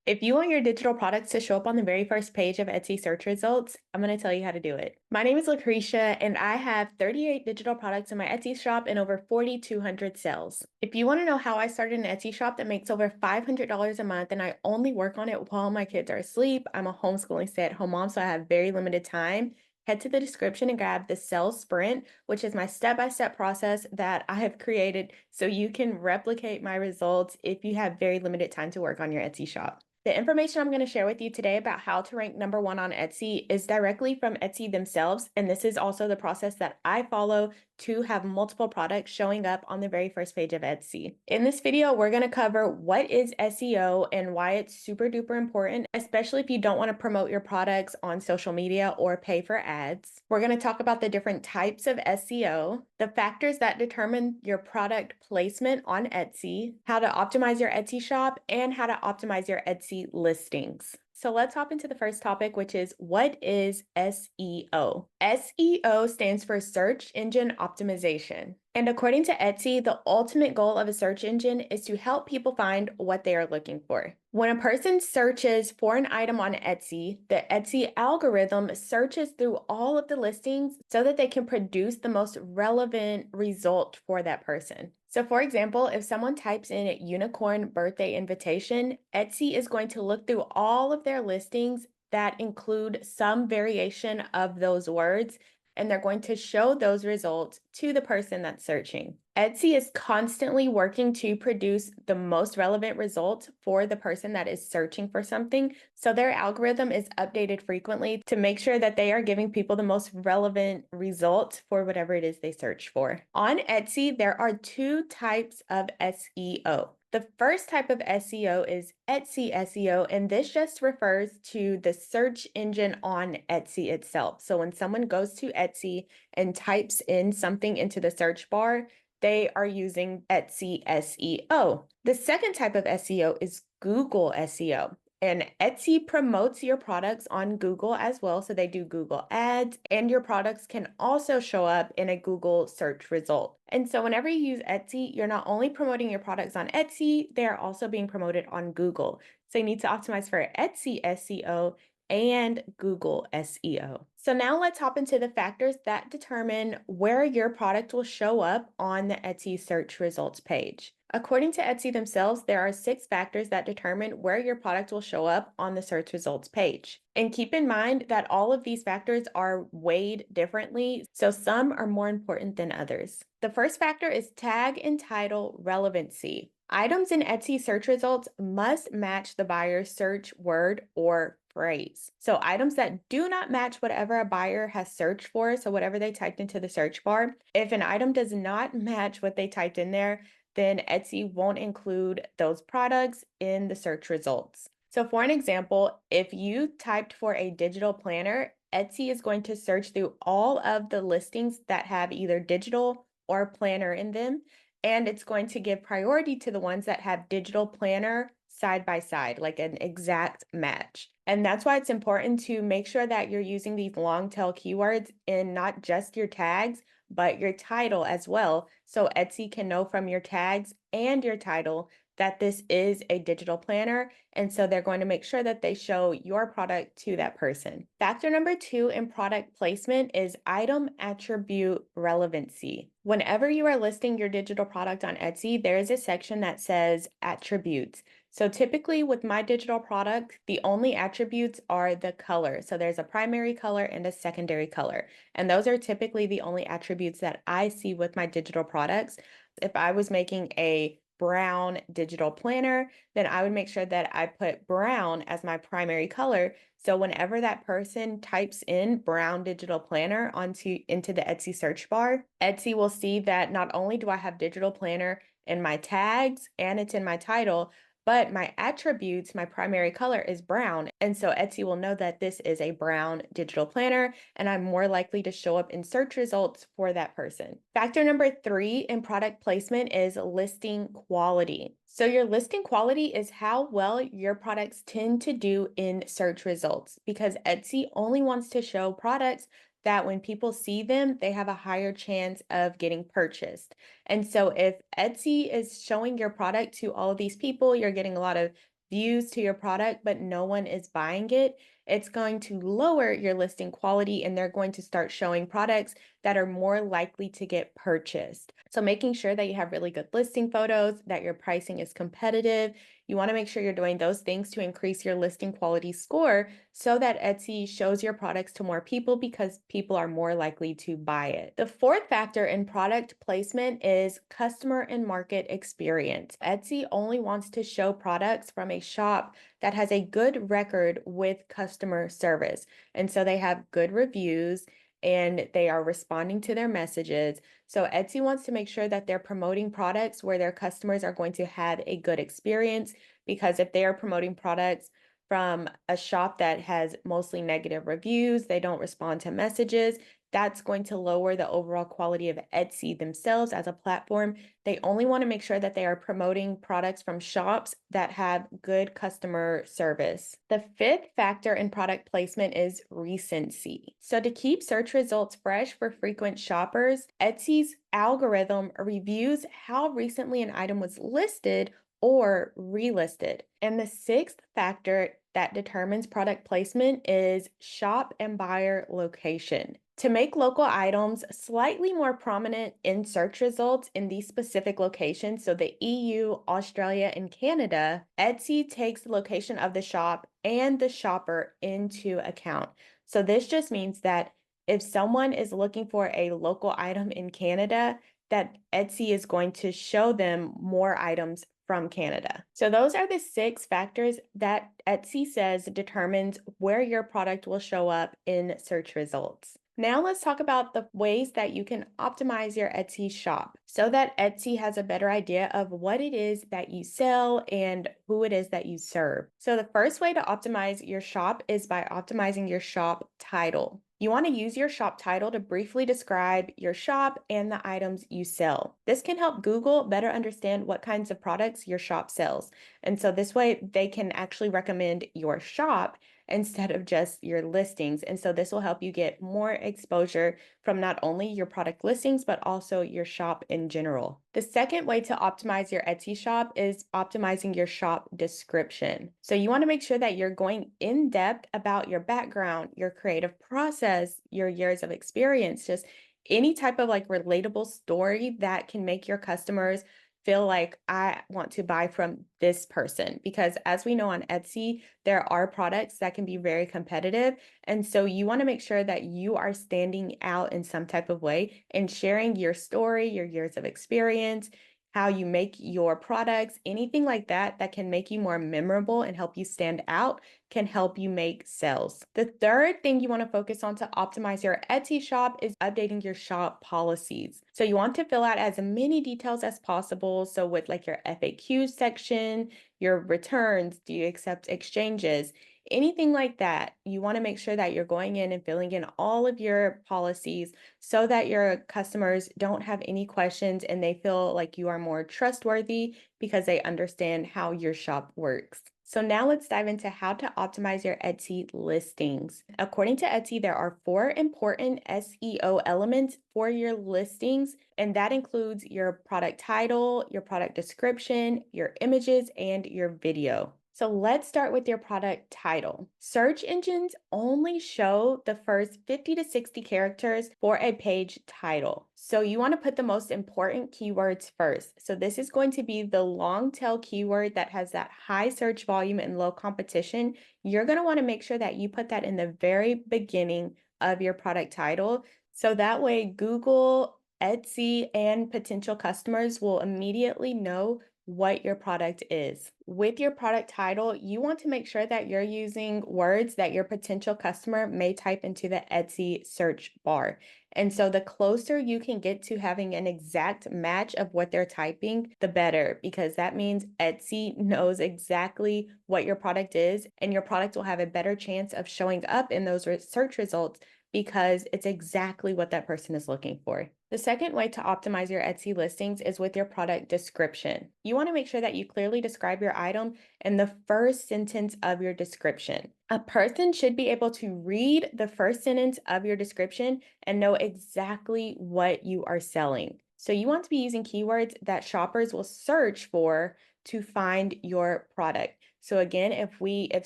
If you want your digital products to show up on the very first page of Etsy search results, I'm going to tell you how to do it. My name is Lucretia, and I have 38 digital products in my Etsy shop and over 4,200 sales. If you want to know how I started an Etsy shop that makes over $500 a month and I only work on it while my kids are asleep, I'm a homeschooling stay-at-home mom, so I have very limited time. Head to the description and grab the Sales Sprint, which is my step-by-step process that I have created so you can replicate my results if you have very limited time to work on your Etsy shop. The information I'm going to share with you today about how to rank #1 on Etsy is directly from Etsy themselves, and this is also the process that I follow to have multiple products showing up on the very first page of Etsy. In this video, we're going to cover what is SEO and why it's super duper important, especially if you don't want to promote your products on social media or pay for ads. We're going to talk about the different types of SEO, the factors that determine your product placement on Etsy, how to optimize your Etsy shop, and how to optimize your Etsy listings. So let's hop into the first topic, which is what is SEO? SEO stands for Search Engine Optimization. And according to Etsy, the ultimate goal of a search engine is to help people find what they are looking for. When a person searches for an item on Etsy, the Etsy algorithm searches through all of the listings so that they can produce the most relevant result for that person. So for example, if someone types in unicorn birthday invitation, Etsy is going to look through all of their listings that include some variation of those words, and they're going to show those results to the person that's searching. Etsy is constantly working to produce the most relevant results for the person that is searching for something, so their algorithm is updated frequently to make sure that they are giving people the most relevant results for whatever it is they search for. On Etsy, there are two types of SEO. The first type of SEO is Etsy SEO, and this just refers to the search engine on Etsy itself. So when someone goes to Etsy and types in something into the search bar, they are using Etsy SEO. The second type of SEO is Google SEO. And Etsy promotes your products on Google as well. So they do Google ads, and your products can also show up in a Google search result. And so whenever you use Etsy, you're not only promoting your products on Etsy, they're also being promoted on Google. So you need to optimize for Etsy SEO and Google SEO. So now let's hop into the factors that determine where your product will show up on the Etsy search results page. According to Etsy themselves, there are 6 factors that determine where your product will show up on the search results page. And keep in mind that all of these factors are weighed differently, so some are more important than others. The first factor is tag and title relevancy. Items in Etsy search results must match the buyer's search word or phrase. So items that do not match whatever a buyer has searched for, so whatever they typed into the search bar, if an item does not match what they typed in there, then Etsy won't include those products in the search results. So for an example, if you typed for a digital planner, Etsy is going to search through all of the listings that have either digital or planner in them, and it's going to give priority to the ones that have digital planner side by side, like an exact match. And that's why it's important to make sure that you're using these long tail keywords in not just your tags, but your title as well. So Etsy can know from your tags and your title that this is a digital planner. And so they're going to make sure that they show your product to that person. Factor number 2 in product placement is item attribute relevancy. Whenever you are listing your digital product on Etsy, there is a section that says attributes. So typically with my digital product, the only attributes are the color. So there's a primary color and a secondary color. And those are typically the only attributes that I see with my digital products. If I was making a brown digital planner, then I would make sure that I put brown as my primary color. So whenever that person types in brown digital planner into the Etsy search bar, Etsy will see that not only do I have digital planner in my tags and it's in my title, but my attributes, my primary color is brown. And so Etsy will know that this is a brown digital planner, and I'm more likely to show up in search results for that person. Factor number 3 in product placement is listing quality. So your listing quality is how well your products tend to do in search results, because Etsy only wants to show products that when people see them, they have a higher chance of getting purchased. And so if Etsy is showing your product to all of these people, you're getting a lot of views to your product, but no one is buying it, it's going to lower your listing quality and they're going to start showing products that are more likely to get purchased. So making sure that you have really good listing photos, that your pricing is competitive, you want to make sure you're doing those things to increase your listing quality score so that Etsy shows your products to more people because people are more likely to buy it. The fourth factor in product placement is customer and market experience. Etsy only wants to show products from a shop that has a good record with customer service. And so they have good reviews and they are responding to their messages. So Etsy wants to make sure that they're promoting products where their customers are going to have a good experience, because if they are promoting products from a shop that has mostly negative reviews, they don't respond to messages, that's going to lower the overall quality of Etsy themselves as a platform. They only want to make sure that they are promoting products from shops that have good customer service. The fifth factor in product placement is recency. So to keep search results fresh for frequent shoppers, Etsy's algorithm reviews how recently an item was listed or relisted. And the sixth factor that determines product placement is shop and buyer location. To make local items slightly more prominent in search results in these specific locations, so the EU, Australia, and Canada, Etsy takes the location of the shop and the shopper into account. So this just means that if someone is looking for a local item in Canada, that Etsy is going to show them more items from Canada. So those are the 6 factors that Etsy says determines where your product will show up in search results. Now let's talk about the ways that you can optimize your Etsy shop so that Etsy has a better idea of what it is that you sell and who it is that you serve. So the first way to optimize your shop is by optimizing your shop title. You want to use your shop title to briefly describe your shop and the items you sell. This can help Google better understand what kinds of products your shop sells. And so this way they can actually recommend your shop instead of just your listings. And so this will help you get more exposure from not only your product listings, but also your shop in general. The second way to optimize your Etsy shop is optimizing your shop description. So you want to make sure that you're going in depth about your background, your creative process, your years of experience, just any type of like relatable story that can make your customers feel like I want to buy from this person. Because as we know on Etsy, there are products that can be very competitive. And so you want to make sure that you are standing out in some type of way and sharing your story, your years of experience, how you make your products, anything like that that can make you more memorable and help you stand out can help you make sales. The third thing you want to focus on to optimize your Etsy shop is updating your shop policies. So you want to fill out as many details as possible. So with like your FAQ section, your returns, do you accept exchanges? Anything like that, you want to make sure that you're going in and filling in all of your policies so that your customers don't have any questions and they feel like you are more trustworthy because they understand how your shop works. So now let's dive into how to optimize your Etsy listings. According to Etsy, there are 4 important SEO elements for your listings, and that includes your product title, your product description, your images, and your video. So let's start with your product title. Search engines only show the first 50 to 60 characters for a page title. So you want to put the most important keywords first. So this is going to be the long tail keyword that has that high search volume and low competition. You're going to want to make sure that you put that in the very beginning of your product title. So that way Google, Etsy, and potential customers will immediately know what your product is. With your product title, you want to make sure that you're using words that your potential customer may type into the Etsy search bar. And so the closer you can get to having an exact match of what they're typing, the better, because that means Etsy knows exactly what your product is, and your product will have a better chance of showing up in those search results because it's exactly what that person is looking for. The second way to optimize your Etsy listings is with your product description. You want to make sure that you clearly describe your item in the first sentence of your description. A person should be able to read the first sentence of your description and know exactly what you are selling. So you want to be using keywords that shoppers will search for to find your product. So again, if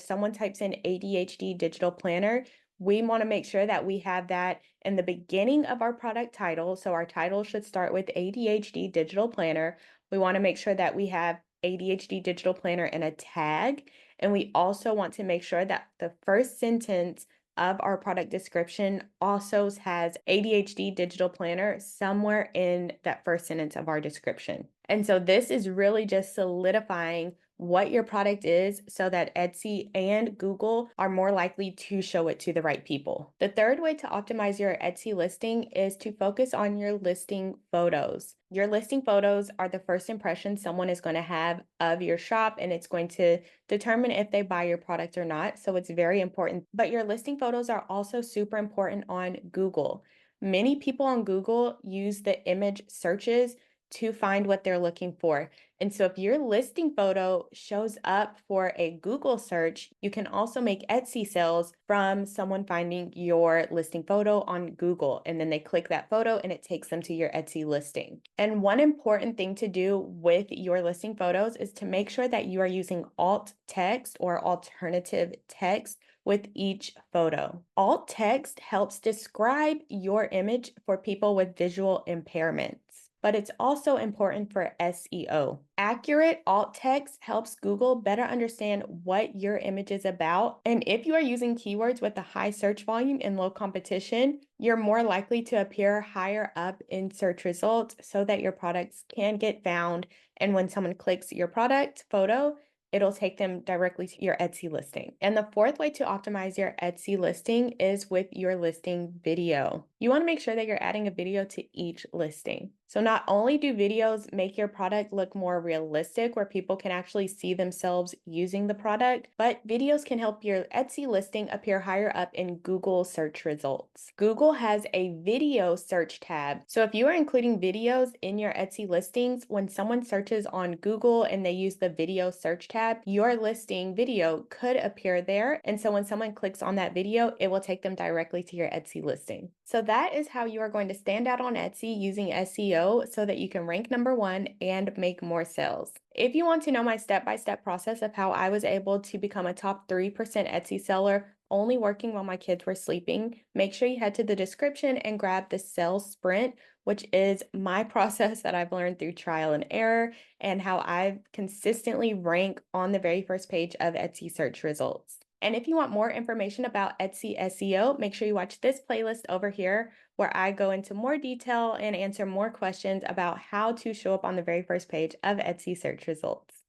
someone types in ADHD digital planner, we want to make sure that we have that in the beginning of our product title. So our title should start with ADHD digital planner. We want to make sure that we have ADHD digital planner in a tag. And we also want to make sure that the first sentence of our product description also has ADHD digital planner somewhere in that first sentence of our description. And so this is really just solidifying what your product is so that Etsy and Google are more likely to show it to the right people. The third way to optimize your Etsy listing is to focus on your listing photos. Your listing photos are the first impression someone is going to have of your shop, and it's going to determine if they buy your product or not. So it's very important. But your listing photos are also super important on Google. Many people on Google use the image searches to find what they're looking for. And so if your listing photo shows up for a Google search, you can also make Etsy sales from someone finding your listing photo on Google. And then they click that photo and it takes them to your Etsy listing. And one important thing to do with your listing photos is to make sure that you are using alt text or alternative text with each photo. Alt text helps describe your image for people with visual impairments, but it's also important for SEO. Accurate alt text helps Google better understand what your image is about. And if you are using keywords with a high search volume and low competition, you're more likely to appear higher up in search results so that your products can get found. And when someone clicks your product photo, it'll take them directly to your Etsy listing. And the fourth way to optimize your Etsy listing is with your listing video. You want to make sure that you're adding a video to each listing. So not only do videos make your product look more realistic where people can actually see themselves using the product, but videos can help your Etsy listing appear higher up in Google search results. Google has a video search tab. So if you are including videos in your Etsy listings, when someone searches on Google and they use the video search tab, your listing video could appear there. And so when someone clicks on that video, it will take them directly to your Etsy listing. So that is how you are going to stand out on Etsy using SEO so that you can rank number one and make more sales. If you want to know my step-by-step process of how I was able to become a top 3% Etsy seller only working while my kids were sleeping, make sure you head to the description and grab the sales sprint, which is my process that I've learned through trial and error and how I consistently rank on the very first page of Etsy search results. And if you want more information about Etsy SEO, make sure you watch this playlist over here where I go into more detail and answer more questions about how to show up on the very first page of Etsy search results.